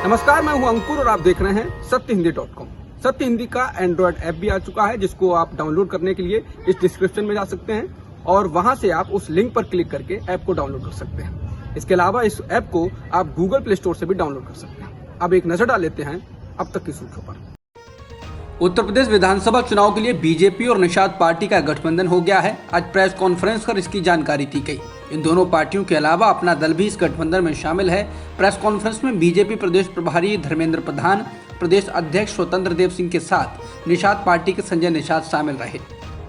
नमस्कार, मैं हूं अंकुर और आप देख रहे हैं सत्यहिंदी.com। सत्य हिंदी का एंड्रॉयड ऐप भी आ चुका है, जिसको आप डाउनलोड करने के लिए इस डिस्क्रिप्शन में जा सकते हैं और वहां से आप उस लिंक पर क्लिक करके ऐप को डाउनलोड कर सकते हैं। इसके अलावा इस ऐप को आप गूगल प्ले स्टोर से भी डाउनलोड कर सकते हैं। अब एक नजर डाल लेते हैं अब तक की सुर्खियों पर। उत्तर प्रदेश विधानसभा चुनाव के लिए बीजेपी और निषाद पार्टी का गठबंधन हो गया है। आज प्रेस कॉन्फ्रेंस कर इसकी जानकारी दी गई। इन दोनों पार्टियों के अलावा अपना दल भी इस गठबंधन में शामिल है। प्रेस कॉन्फ्रेंस में बीजेपी प्रदेश प्रभारी धर्मेंद्र प्रधान, प्रदेश अध्यक्ष स्वतंत्र देव सिंह के साथ निषाद पार्टी के संजय निषाद शामिल रहे।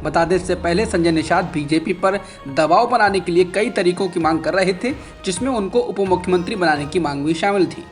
बता दें, इससे पहले संजय निषाद बीजेपी पर दबाव बनाने के लिए कई तरीकों की मांग कर रहे थे, जिसमें उनको उप मुख्यमंत्री बनाने की मांग भी शामिल थी।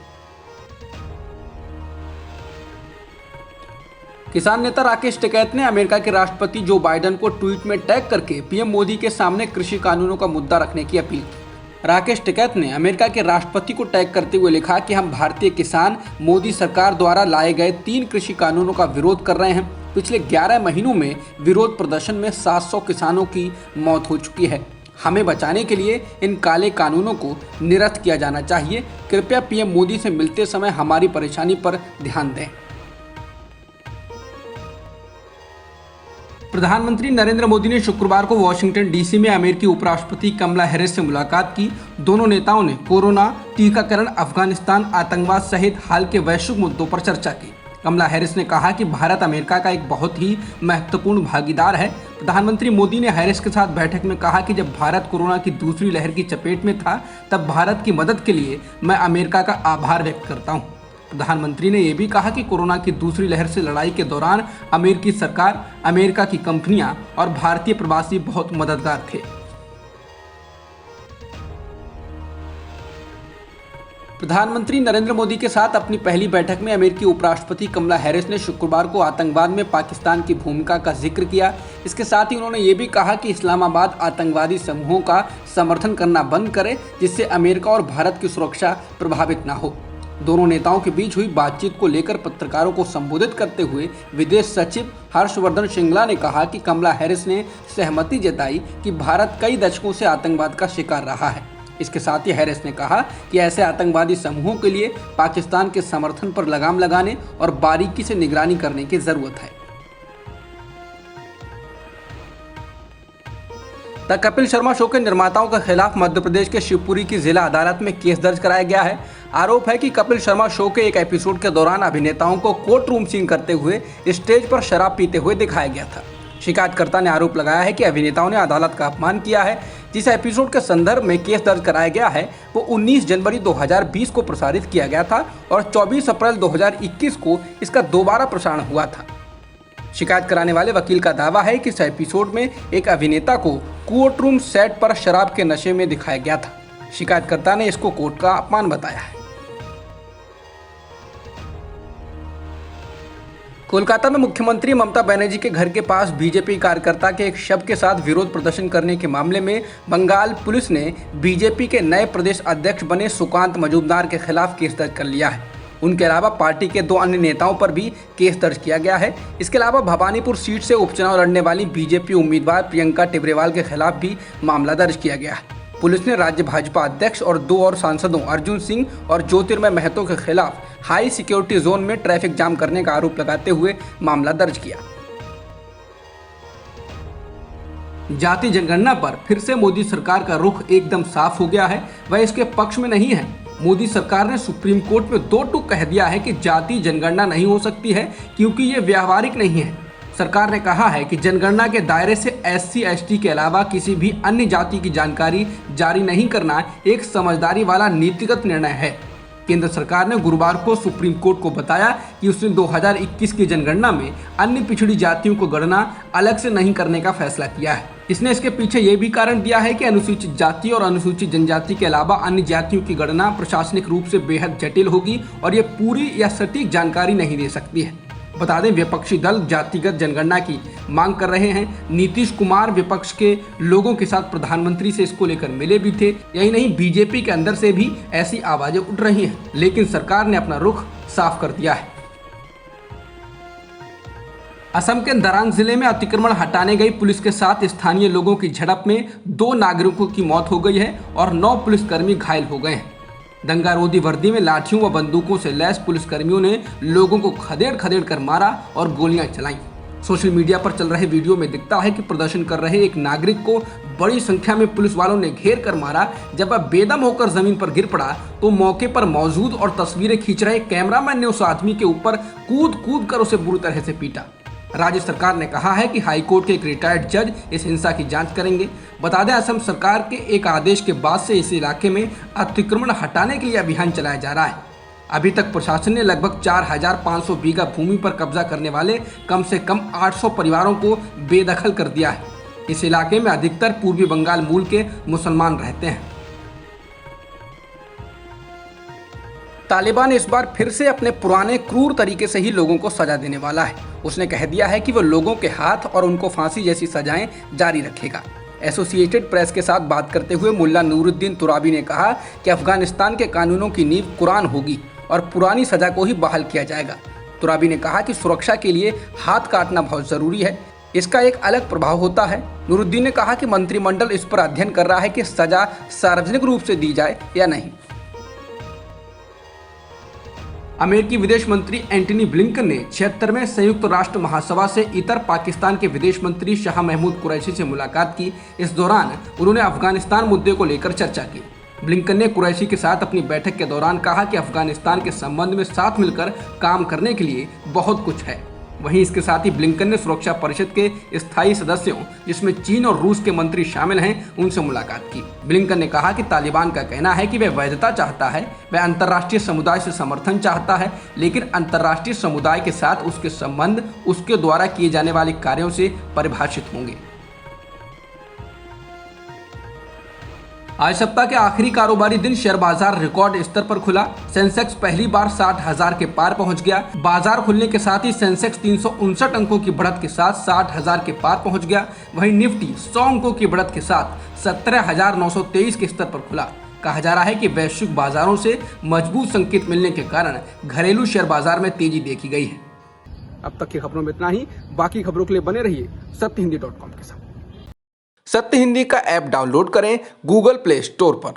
किसान नेता राकेश टिकैत ने अमेरिका के राष्ट्रपति जो बाइडेन को ट्वीट में टैग करके पीएम मोदी के सामने कृषि कानूनों का मुद्दा रखने की अपील की। राकेश टिकैत ने अमेरिका के राष्ट्रपति को टैग करते हुए लिखा कि हम भारतीय किसान मोदी सरकार द्वारा लाए गए 3 कृषि कानूनों का विरोध कर रहे हैं। पिछले 11 महीनों में विरोध प्रदर्शन में 700 किसानों की मौत हो चुकी है। हमें बचाने के लिए इन काले कानूनों को निरस्त किया जाना चाहिए। कृपया पीएम मोदी से मिलते समय हमारी परेशानी पर ध्यान दें। प्रधानमंत्री नरेंद्र मोदी ने शुक्रवार को वॉशिंगटन डीसी में अमेरिकी उपराष्ट्रपति कमला हैरिस से मुलाकात की। दोनों नेताओं ने कोरोना, टीकाकरण, अफगानिस्तान, आतंकवाद सहित हाल के वैश्विक मुद्दों पर चर्चा की। कमला हैरिस ने कहा कि भारत अमेरिका का एक बहुत ही महत्वपूर्ण भागीदार है। प्रधानमंत्री मोदी ने हैरिस के साथ बैठक में कहा कि जब भारत कोरोना की दूसरी लहर की चपेट में था, तब भारत की मदद के लिए मैं अमेरिका का आभार व्यक्त करता हूँ। प्रधानमंत्री ने यह भी कहा कि कोरोना की दूसरी लहर से लड़ाई के दौरान अमेरिकी सरकार, अमेरिका की कंपनियां और भारतीय प्रवासी बहुत मददगार थे। प्रधानमंत्री नरेंद्र मोदी के साथ अपनी पहली बैठक में अमेरिकी उपराष्ट्रपति कमला हैरिस ने शुक्रवार को आतंकवाद में पाकिस्तान की भूमिका का जिक्र किया। इसके साथ ही उन्होंने ये भी कहा कि इस्लामाबाद आतंकवादी समूहों का समर्थन करना बंद करे, जिससे अमेरिका और भारत की सुरक्षा प्रभावित न हो। दोनों नेताओं के बीच हुई बातचीत को लेकर पत्रकारों को संबोधित करते हुए विदेश सचिव हर्षवर्धन श्रृंगला ने कहा कि कमला हैरिस ने सहमति जताई कि भारत कई दशकों से आतंकवाद का शिकार रहा है। इसके साथ ही हैरिस ने कहा कि ऐसे आतंकवादी समूहों के लिए पाकिस्तान के समर्थन पर लगाम लगाने और बारीकी से निगरानी करने की जरूरत है। द कपिल शर्मा शो के निर्माताओं के खिलाफ मध्य प्रदेश के शिवपुरी की जिला अदालत में केस दर्ज कराया गया है। आरोप है कि कपिल शर्मा शो के एक एपिसोड के दौरान अभिनेताओं को कोर्ट रूम सीन करते हुए स्टेज पर शराब पीते हुए दिखाया गया था। शिकायतकर्ता ने आरोप लगाया है कि अभिनेताओं ने अदालत का अपमान किया है। जिस एपिसोड के संदर्भ में केस दर्ज कराया गया है वो 19 जनवरी 2020 को प्रसारित किया गया था और 24 अप्रैल 2021 को इसका दोबारा प्रसारण हुआ था। शिकायत कराने वाले वकील का दावा है कि इस एपिसोड में एक अभिनेता को कोर्ट रूम सेट पर शराब के नशे में दिखाया गया था। शिकायतकर्ता ने इसको कोर्ट का अपमान बताया है। कोलकाता में मुख्यमंत्री ममता बनर्जी के घर के पास बीजेपी कार्यकर्ता के एक शव के साथ विरोध प्रदर्शन करने के मामले में बंगाल पुलिस ने बीजेपी के नए प्रदेश अध्यक्ष बने सुकांत मजूमदार के खिलाफ केस दर्ज कर लिया है। उनके अलावा पार्टी के 2 अन्य नेताओं पर भी केस दर्ज किया गया है। इसके अलावा भवानीपुर सीट से उपचुनाव लड़ने वाली बीजेपी उम्मीदवार प्रियंका टिब्रेवाल के खिलाफ भी मामला दर्ज किया गया है। पुलिस ने राज्य भाजपा अध्यक्ष और 2 और सांसदों अर्जुन सिंह और ज्योतिर्मय महतो के खिलाफ हाई सिक्योरिटी जोन में ट्रैफिक जाम करने का आरोप लगाते हुए मामला दर्ज किया। जाति जनगणना पर फिर से मोदी सरकार का रुख एकदम साफ हो गया है। वह इसके पक्ष में नहीं है। मोदी सरकार ने सुप्रीम कोर्ट में 2 टूक कह दिया है कि जाति जनगणना नहीं हो सकती है क्योंकि ये व्यावहारिक नहीं है। सरकार ने कहा है कि जनगणना के दायरे से SC ST के अलावा किसी भी अन्य जाति की जानकारी जारी नहीं करना एक समझदारी वाला नीतिगत निर्णय है। केंद्र सरकार ने गुरुवार को सुप्रीम कोर्ट को बताया कि उसने 2021 की जनगणना में अन्य पिछड़ी जातियों को गणना अलग से नहीं करने का फैसला किया है। इसने इसके पीछे ये भी कारण दिया है कि अनुसूचित जाति और अनुसूचित जनजाति के अलावा अन्य जातियों की गणना प्रशासनिक रूप से बेहद जटिल होगी और ये पूरी या सटीक जानकारी नहीं दे सकती है। बता दें, विपक्षी दल जातिगत जनगणना की मांग कर रहे हैं। नीतीश कुमार विपक्ष के लोगों के साथ प्रधानमंत्री से इसको लेकर मिले भी थे। यही नहीं, बीजेपी के अंदर से भी ऐसी आवाजें उठ रही हैं, लेकिन सरकार ने अपना रुख साफ कर दिया है। असम के दरांग जिले में अतिक्रमण हटाने गई पुलिस के साथ स्थानीय लोगों की झड़प में 2 नागरिकों की मौत हो गई है और 9 पुलिसकर्मी घायल हो गए हैं। दंगारोधी वर्दी में लाठियों व बंदूकों से लैस पुलिसकर्मियों ने लोगों को खदेड़ खदेड़ कर मारा और गोलियां चलाईं। सोशल मीडिया पर चल रहे वीडियो में दिखता है कि प्रदर्शन कर रहे एक नागरिक को बड़ी संख्या में पुलिस वालों ने घेर कर मारा। जब वह बेदम होकर जमीन पर गिर पड़ा तो मौके पर मौजूद और तस्वीरें खींच रहे कैमरामैन ने उस आदमी के ऊपर कूद कूद कर उसे बुरी तरह से पीटा। राज्य सरकार ने कहा है कि हाईकोर्ट के एक रिटायर्ड जज इस हिंसा की जांच करेंगे। बता दें, असम सरकार के एक आदेश के बाद से इस इलाके में अतिक्रमण हटाने के लिए अभियान चलाया जा रहा है। अभी तक प्रशासन ने लगभग 4500 बीघा भूमि पर कब्जा करने वाले कम से कम 800 परिवारों को बेदखल कर दिया है। इस इलाके में अधिकतर पूर्वी बंगाल मूल के मुसलमान रहते हैं। तालिबान इस बार फिर से अपने पुराने क्रूर तरीके से ही लोगों को सजा देने वाला है। उसने कह दिया है कि वो लोगों के हाथ और उनको फांसी जैसी सजाएं जारी रखेगा। एसोसिएटेड प्रेस के साथ बात करते हुए मुल्ला नूरुद्दीन तुराबी ने कहा कि अफगानिस्तान के कानूनों की नींव कुरान होगी और पुरानी सजा को ही बहाल किया जाएगा। तुराबी ने कहा कि सुरक्षा के लिए हाथ काटना बहुत जरूरी है, इसका एक अलग प्रभाव होता है। नूरुद्दीन ने कहा कि मंत्रिमंडल इस पर अध्ययन कर रहा है कि सजा सार्वजनिक रूप से दी जाए या नहीं। अमेरिकी विदेश मंत्री एंटनी ब्लिंकन ने 76वें संयुक्त राष्ट्र महासभा से इतर पाकिस्तान के विदेश मंत्री शाह महमूद कुरैशी से मुलाकात की। इस दौरान उन्होंने अफगानिस्तान मुद्दे को लेकर चर्चा की। ब्लिंकन ने कुरैशी के साथ अपनी बैठक के दौरान कहा कि अफगानिस्तान के संबंध में साथ मिलकर काम करने के लिए बहुत कुछ है। वहीं इसके साथ ही ब्लिंकन ने सुरक्षा परिषद के स्थायी सदस्यों, जिसमें चीन और रूस के मंत्री शामिल हैं, उनसे मुलाकात की। ब्लिंकन ने कहा कि तालिबान का कहना है कि वह वैधता चाहता है, वह अंतर्राष्ट्रीय समुदाय से समर्थन चाहता है, लेकिन अंतर्राष्ट्रीय समुदाय के साथ उसके संबंध उसके द्वारा किए जाने वाले कार्यों से परिभाषित होंगे। आज सप्ताह के आखिरी कारोबारी दिन शेयर बाजार रिकॉर्ड स्तर पर खुला। सेंसेक्स पहली बार 60,000 के पार पहुंच गया। बाजार खुलने के साथ ही सेंसेक्स 359 अंकों की बढ़त के साथ 60,000 के पार पहुंच गया। वहीं निफ्टी 100 अंकों की बढ़त के साथ 17,923 के स्तर पर खुला। कहा जा रहा है कि वैश्विक बाजारों से मजबूत संकेत मिलने के कारण घरेलू शेयर बाजार में तेजी देखी गई है। अब तक की खबरों में इतना ही। बाकी खबरों के लिए बने रहिए सत्यहिंदी.com के साथ। सत्य हिंदी का ऐप डाउनलोड करें गूगल प्ले स्टोर पर।